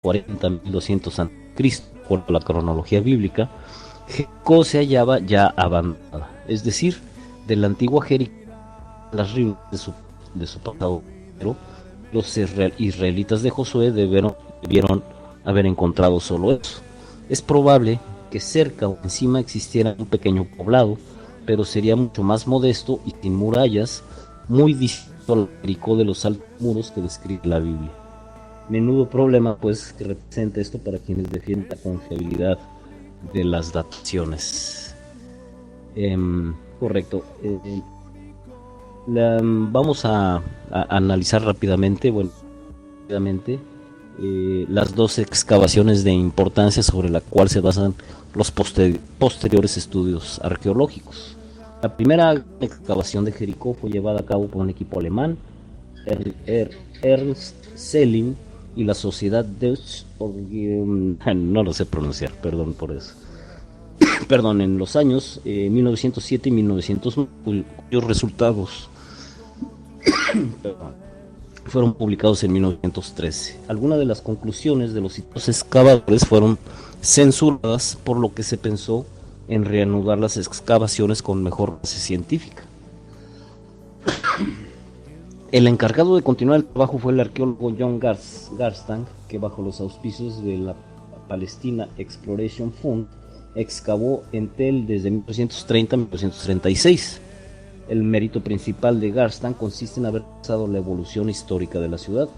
1200 a.C., por la cronología bíblica, Jericó se hallaba ya abandonada, es decir, de la antigua Jericó, las ruinas de su pasado, pero los israelitas de Josué debieron haber encontrado solo eso. Es probable que cerca o encima existiera un pequeño poblado, pero sería mucho más modesto y sin murallas, muy distinto al Jericó de los altos muros que describe la Biblia. Menudo problema, pues, que representa esto para quienes defienden la confiabilidad de las dataciones. Correcto. Vamos a analizar rápidamente, las dos excavaciones de importancia sobre la cual se basan los posteriores estudios arqueológicos. La primera excavación de Jericó fue llevada a cabo por un equipo alemán, Ernst Selling y la Sociedad Deutsche, no lo sé pronunciar, perdón por eso. Perdón, en los años 1907 y 1909, cuyos resultados fueron publicados en 1913. Algunas de las conclusiones de los excavadores fueron censuradas, por lo que se pensó en reanudar las excavaciones con mejor base científica. El encargado de continuar el trabajo fue el arqueólogo John Garstang, que bajo los auspicios de la Palestina Exploration Fund excavó en Tel desde 1930 a 1936. El mérito principal de Garstang consiste en haber trazado la evolución histórica de la ciudad.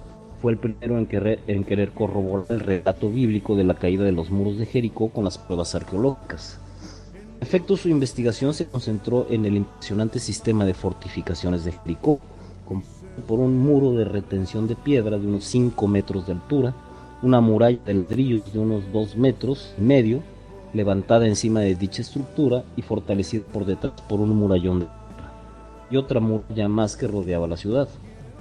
Fue el primero en querer corroborar el relato bíblico de la caída de los muros de Jericó con las pruebas arqueológicas. En efecto, su investigación se concentró en el impresionante sistema de fortificaciones de Jericó, compuesto por un muro de retención de piedra de unos 5 metros de altura, una muralla de ladrillos de unos 2 metros y medio, levantada encima de dicha estructura y fortalecida por detrás por un murallón de y otra muralla más que rodeaba la ciudad.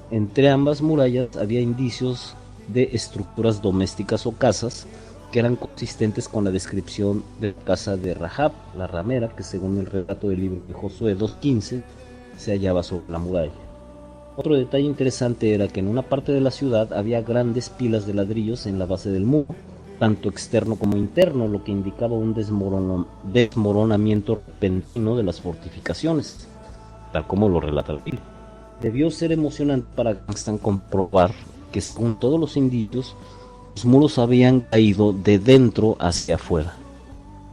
Entre ambas murallas había indicios de estructuras domésticas o casas que eran consistentes con la descripción de la casa de Rahab, la ramera, que según el relato del libro de Josué 2:15 se hallaba sobre la muralla. Otro detalle interesante era que en una parte de la ciudad había grandes pilas de ladrillos en la base del muro, tanto externo como interno, lo que indicaba un desmoronamiento repentino de las fortificaciones, tal como lo relata el Biblia. Debió ser emocionante para Gangstan comprobar que, según todos los indicios, los muros habían caído de dentro hacia afuera.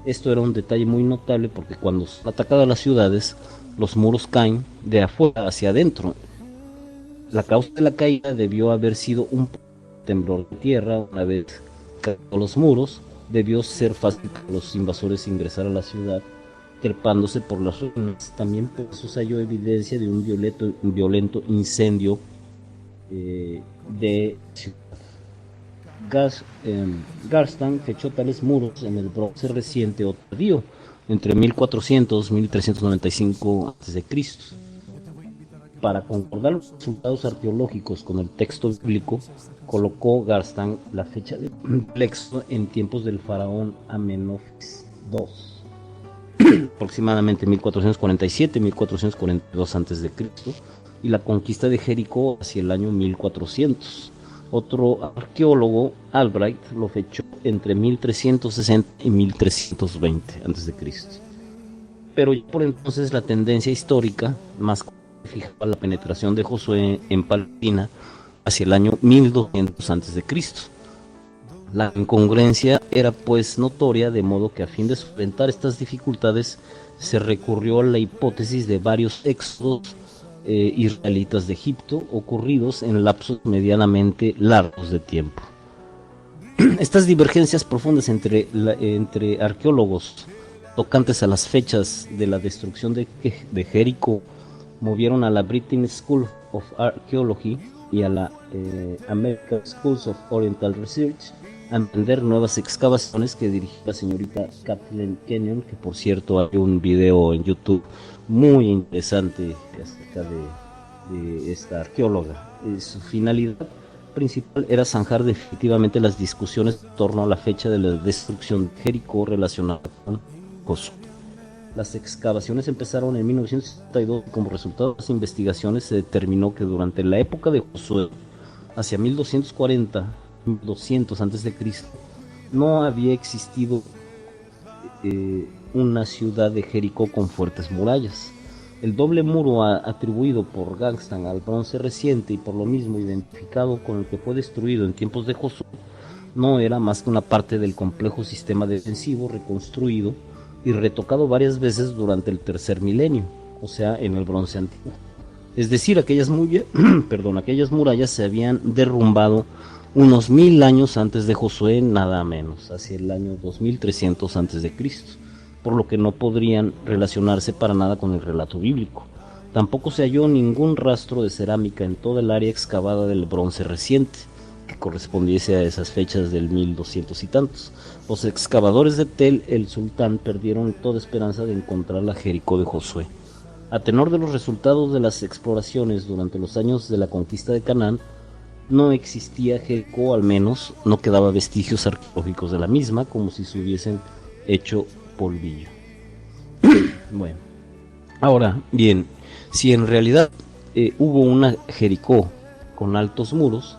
Esto era un detalle muy notable porque cuando son atacadas las ciudades, los muros caen de afuera hacia adentro. La causa de la caída debió haber sido un temblor de tierra. Una vez caídos los muros, debió ser fácil para los invasores ingresar a la ciudad trepándose por las ruinas. También pues, se halló evidencia de un violento incendio de ciudad. Garstang fechó tales muros en el bronce reciente o tardío, entre 1400 y 1395 a.C. Para concordar los resultados arqueológicos con el texto bíblico, colocó Garstang la fecha del éxodo en tiempos del faraón Amenofis II, aproximadamente 1447-1442 a.C., y la conquista de Jericó hacia el año 1400. Otro arqueólogo, Albright, lo fechó entre 1360 y 1320 a.C. Pero ya por entonces la tendencia histórica más fijaba la penetración de Josué en Palestina hacia el año 1200 a.C. La incongruencia era pues notoria, de modo que a fin de solventar estas dificultades se recurrió a la hipótesis de varios éxodos israelitas de Egipto ocurridos en lapsos medianamente largos de tiempo. Estas divergencias profundas entre arqueólogos tocantes a las fechas de la destrucción de Jericó movieron a la British School of Archaeology y a la American Schools of Oriental Research a emprender nuevas excavaciones que dirigió la señorita Kathleen Kenyon, que por cierto hay un video en YouTube muy interesante acerca de esta arqueóloga. Su finalidad principal era zanjar definitivamente las discusiones en torno a la fecha de la destrucción de Jericó relacionada con Josué. Las excavaciones empezaron en 1962 y como resultado de las investigaciones se determinó que durante la época de Josué, hacia 1240, 200 a.C., no había existido una ciudad de Jericó con fuertes murallas. El doble muro atribuido por Gangstan al bronce reciente y por lo mismo identificado con el que fue destruido en tiempos de Josué no era más que una parte del complejo sistema defensivo reconstruido y retocado varias veces durante el tercer milenio, o sea, en el bronce antiguo. Es decir, aquellas murallas se habían derrumbado unos 1000 años antes de Josué, nada menos, hacia el año 2300 antes de Cristo, por lo que no podrían relacionarse para nada con el relato bíblico. Tampoco se halló ningún rastro de cerámica en toda el área excavada del bronce reciente, que correspondiese a esas fechas del 1200 y tantos. Los excavadores de Tel el Sultán perdieron toda esperanza de encontrar la Jericó de Josué. A tenor de los resultados de las exploraciones durante los años de la conquista de Canaán, no existía Jericó, al menos no quedaba vestigios arqueológicos de la misma, como si se hubiesen hecho polvillo. Bueno, ahora bien, si en realidad hubo una Jericó con altos muros,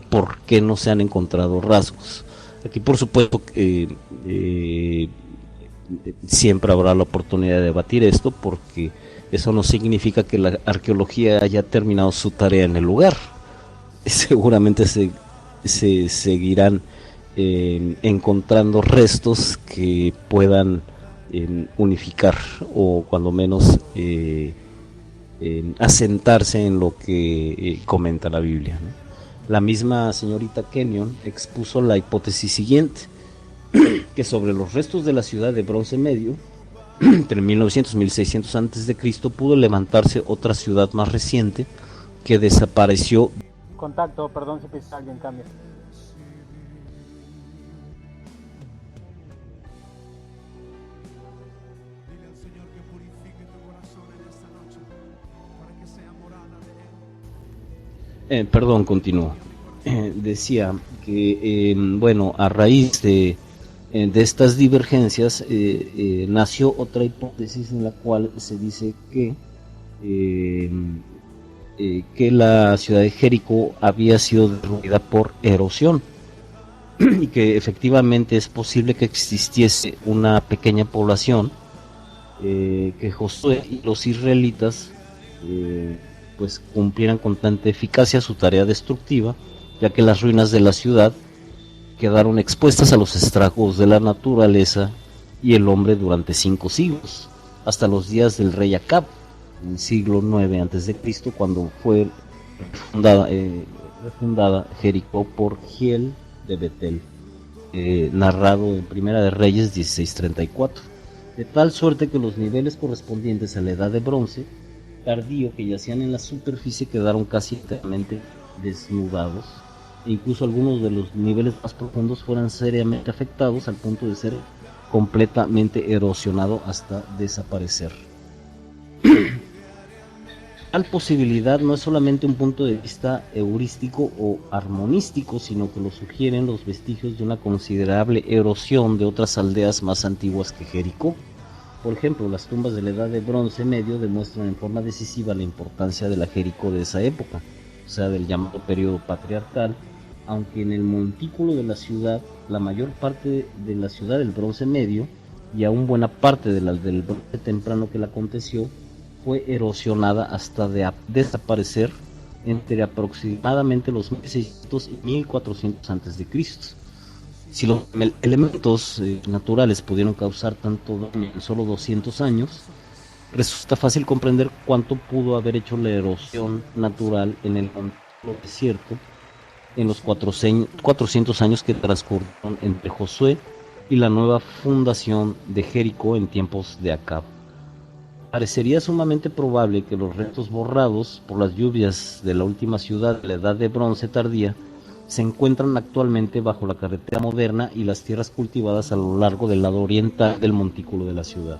¿por qué no se han encontrado rasgos? Aquí por supuesto siempre habrá la oportunidad de debatir esto, porque eso no significa que la arqueología haya terminado su tarea en el lugar. Seguramente se seguirán encontrando restos que puedan unificar o cuando menos asentarse en lo que comenta la Biblia, ¿no? La misma señorita Kenyon expuso la hipótesis siguiente, que sobre los restos de la ciudad de Bronce Medio, entre 1900 y 1600 a.C., pudo levantarse otra ciudad más reciente que desapareció. Contacto, perdón si pisa alguien, cambia. Perdón, continúo. Decía que, bueno, a raíz de estas divergencias nació otra hipótesis en la cual se dice que la ciudad de Jericó había sido derruida por erosión y que efectivamente es posible que existiese una pequeña población que Josué y los israelitas pues cumplieran con tanta eficacia su tarea destructiva, ya que las ruinas de la ciudad quedaron expuestas a los estragos de la naturaleza y el hombre durante 5 siglos, hasta los días del rey Acab, en el siglo 9 a.C., cuando fue refundada Jericó por Giel de Betel, narrado en Primera de Reyes 16:34, de tal suerte que los niveles correspondientes a la edad de bronce tardío que yacían en la superficie quedaron casi enteramente desnudados, e incluso algunos de los niveles más profundos fueran seriamente afectados al punto de ser completamente erosionado hasta desaparecer. Tal posibilidad no es solamente un punto de vista heurístico o armonístico, sino que lo sugieren los vestigios de una considerable erosión de otras aldeas más antiguas que Jericó. Por ejemplo, las tumbas de la Edad de Bronce Medio demuestran en forma decisiva la importancia de la Jericó de esa época, o sea, del llamado periodo patriarcal, aunque en el montículo de la ciudad, la mayor parte de la ciudad del Bronce Medio, y aún buena parte de la del Bronce Temprano que la aconteció, fue erosionada hasta desaparecer entre aproximadamente los 1600 y 1400 a.C. Si los elementos naturales pudieron causar tanto daño en solo 200 años, resulta fácil comprender cuánto pudo haber hecho la erosión natural en el desierto en los 400 años que transcurrieron entre Josué y la nueva fundación de Jericó en tiempos de Acab. Parecería sumamente probable que los restos borrados por las lluvias de la última ciudad de la Edad de Bronce tardía se encuentran actualmente bajo la carretera moderna y las tierras cultivadas a lo largo del lado oriental del montículo de la ciudad.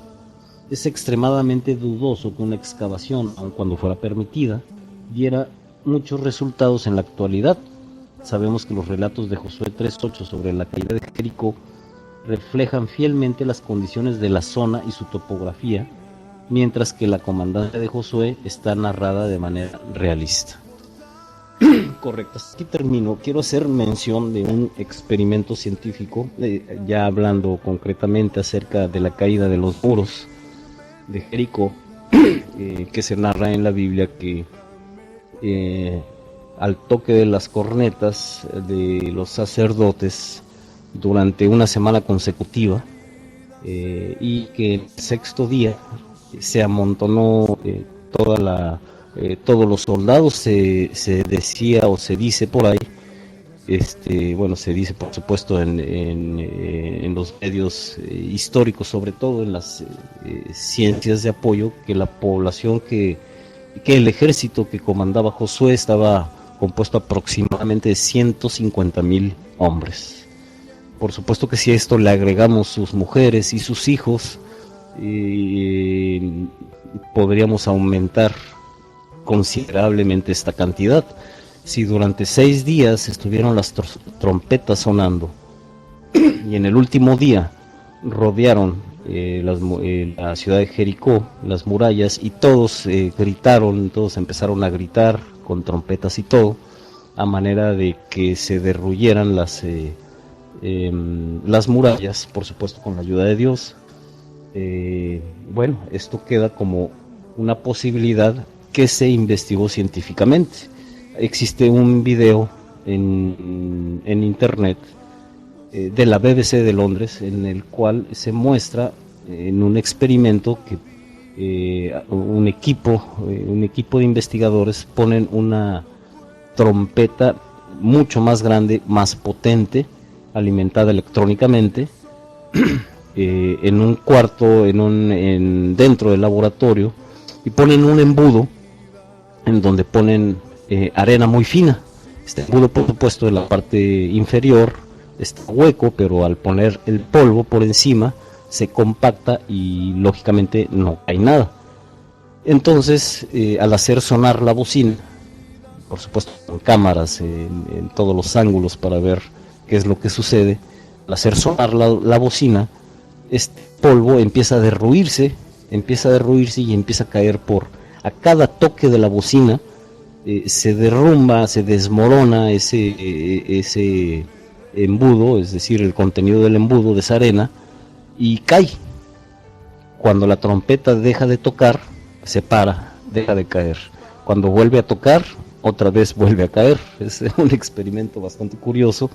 Es extremadamente dudoso que una excavación, aun cuando fuera permitida, diera muchos resultados en la actualidad. Sabemos que los relatos de Josué 3:8 sobre la caída de Jericó reflejan fielmente las condiciones de la zona y su topografía, mientras que la comandancia de Josué está narrada de manera realista. Correcto, aquí termino. Quiero hacer mención de un experimento científico, ya hablando concretamente acerca de la caída de los muros de Jericó, que se narra en la Biblia que al toque de las cornetas de los sacerdotes durante una semana consecutiva, y que el sexto día se amontonó todos los soldados, se decía o se dice por ahí, bueno, se dice por supuesto en los medios históricos, sobre todo en las ciencias de apoyo, que la población, que el ejército que comandaba Josué estaba compuesto aproximadamente de 150,000 hombres. Por supuesto que si a esto le agregamos sus mujeres y sus hijos, podríamos aumentar considerablemente esta cantidad. Si durante 6 días estuvieron las trompetas sonando y en el último día rodearon la ciudad de Jericó, las murallas, y todos gritaron, todos empezaron a gritar con trompetas y todo, a manera de que se derruyeran las murallas, por supuesto con la ayuda de Dios. Bueno, esto queda como una posibilidad que se investigó científicamente. Existe un video en internet de la BBC de Londres, en el cual se muestra en un experimento que un equipo de investigadores ponen una trompeta mucho más grande, más potente, alimentada electrónicamente, en un cuarto, dentro del laboratorio, y ponen un embudo en donde ponen arena muy fina. Este embudo, por supuesto, en la parte inferior está hueco, pero al poner el polvo por encima se compacta y lógicamente no hay nada. Entonces, al hacer sonar la bocina, por supuesto con cámaras en todos los ángulos para ver qué es lo que sucede, al hacer sonar la bocina, este polvo empieza a derruirse y empieza a caer a cada toque de la bocina. Se derrumba, se desmorona ese embudo, es decir, el contenido del embudo de esa arena, y cae. Cuando la trompeta deja de tocar, se para, deja de caer. Cuando vuelve a tocar, otra vez vuelve a caer. Es un experimento bastante curioso.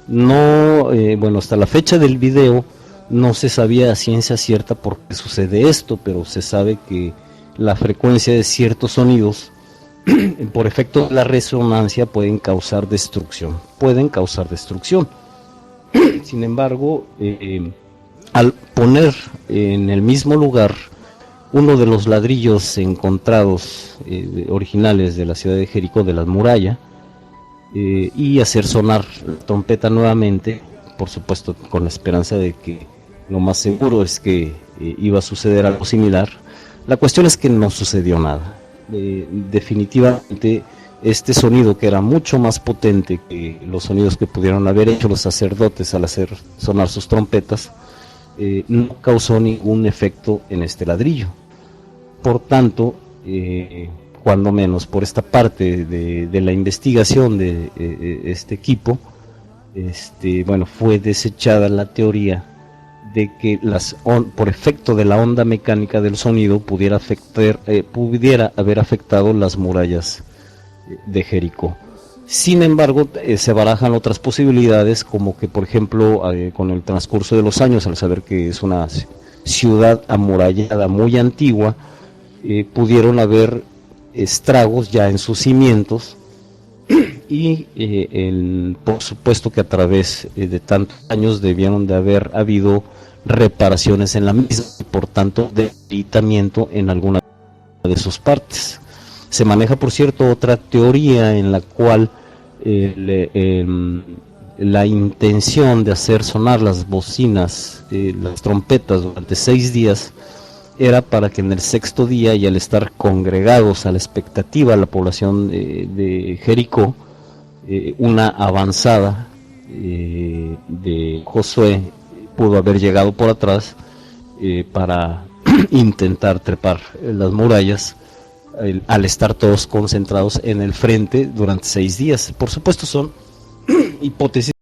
Bueno, hasta la fecha del video no se sabía a ciencia cierta por qué sucede esto, pero se sabe que la frecuencia de ciertos sonidos, por efecto de la resonancia, pueden causar destrucción. Sin embargo, al poner en el mismo lugar uno de los ladrillos encontrados originales de la ciudad de Jericó, de la muralla, y hacer sonar la trompeta nuevamente, por supuesto con la esperanza de que lo más seguro es que iba a suceder algo similar, la cuestión es que no sucedió nada. Definitivamente este sonido, que era mucho más potente que los sonidos que pudieron haber hecho los sacerdotes al hacer sonar sus trompetas, no causó ningún efecto en este ladrillo. Por tanto, cuando menos por esta parte de la investigación de este equipo, bueno, fue desechada la teoría de que por efecto de la onda mecánica del sonido pudiera haber afectado las murallas de Jericó. Sin embargo, se barajan otras posibilidades, como que, por ejemplo, con el transcurso de los años, al saber que es una ciudad amurallada muy antigua, pudieron haber estragos ya en sus cimientos, y por supuesto que a través de tantos años debieron de haber habido reparaciones en la misma, y por tanto debilitamiento en alguna de sus partes. Se maneja, por cierto, otra teoría en la cual la intención de hacer sonar las bocinas, las trompetas durante 6 días, era para que en el sexto día, y al estar congregados a la expectativa la población de Jericó, una avanzada de Josué pudo haber llegado por atrás para intentar trepar las murallas al estar todos concentrados en el frente durante 6 días. Por supuesto son hipótesis